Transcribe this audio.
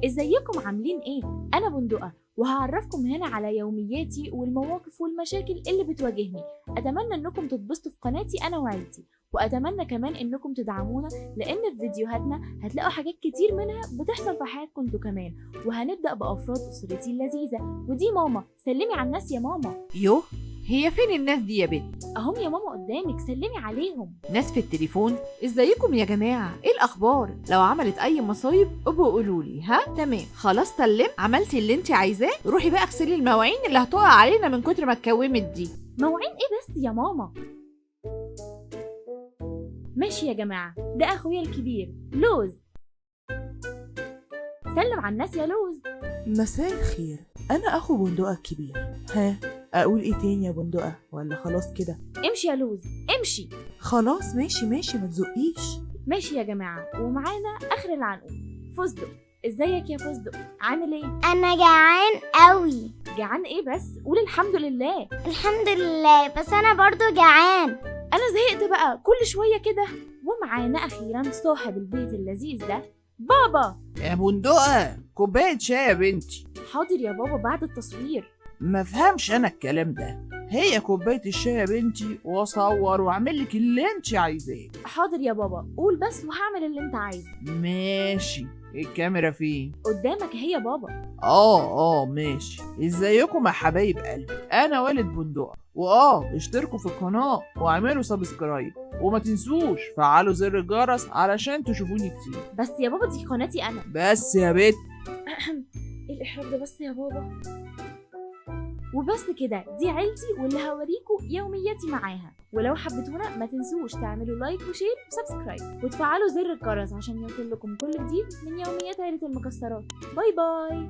ازيكم عاملين ايه؟ انا بندقة وهعرفكم هنا على يومياتي والمواقف والمشاكل اللي بتواجهني. اتمنى انكم تتبسطوا في قناتي انا وعيلتي، واتمنى كمان انكم تدعمونا لان في فيديوهاتنا هتلاقوا حاجات كتير منها بتحصل في حياتكم انتوا كمان. وهنبدأ بافراد اسرتي اللذيذة، ودي ماما. سلمي على الناس يا ماما. يوه، هي فين الناس دي يا بنت؟ اهم يا ماما قدامك، سلمي عليهم. ناس في التليفون؟ ازيكم يا جماعه، ايه الاخبار؟ لو عملت اي مصايب ابقوا قولوا لي. ها تمام، خلاص سلمت، عملتي اللي انت عايزاه. روحي بقى اغسلي المواعين اللي هتقع علينا من كتر ما اتكومت دي. مواعين ايه بس يا ماما؟ ماشي يا جماعة، ده اخويا الكبير لوز. سلم على الناس يا لوز. مساء الخير، أنا أخو بندقة الكبير. ها، أقول إيه تاني يا بندقة ولا خلاص كده؟ امشي يا لوز امشي. خلاص ماشي ما تزقيش. ماشي يا جماعة، ومعانا آخر العنقود فستق. ازيك يا فستق، عامل ايه؟ انا جعان قوي. جعان ايه بس؟ قول الحمد لله. الحمد لله، بس انا برضو جعان. انا زهقت بقى كل شوية كده. ومعانا أخيرا صاحب البيت اللذيذ ده، بابا. يا بندقة، كوباية شاي يا بنتي. حاضر يا بابا بعد التصوير. ما فهمش انا الكلام ده. هي كوباية الشاي يا بنتي، واصور واعمل لك اللي انت عايزاه. حاضر يا بابا، قول بس وهعمل اللي انت عايزه. ماشي. الكاميرا فين؟ قدامك اهي يا بابا. ماشي. ازيكم يا حبايب قلبي، انا والد بندقة. اشتركوا في القناة واعملوا سبسكرايب، وما تنسوش فعلوا زر الجرس علشان تشوفوني كتير. بس يا بابا دي قناتي انا. بس يا بنت. ايه الاحراج ده بس يا بابا؟ وبس كده، دي عيلتي واللي هوريكم يومياتي معاها. ولو حبيتونا ما تنسوش تعملوا لايك وشير وسبسكرايب وتفعلوا زر الجرس عشان يوصل لكم كل جديد من يوميات عيلة المكسرات. باي باي.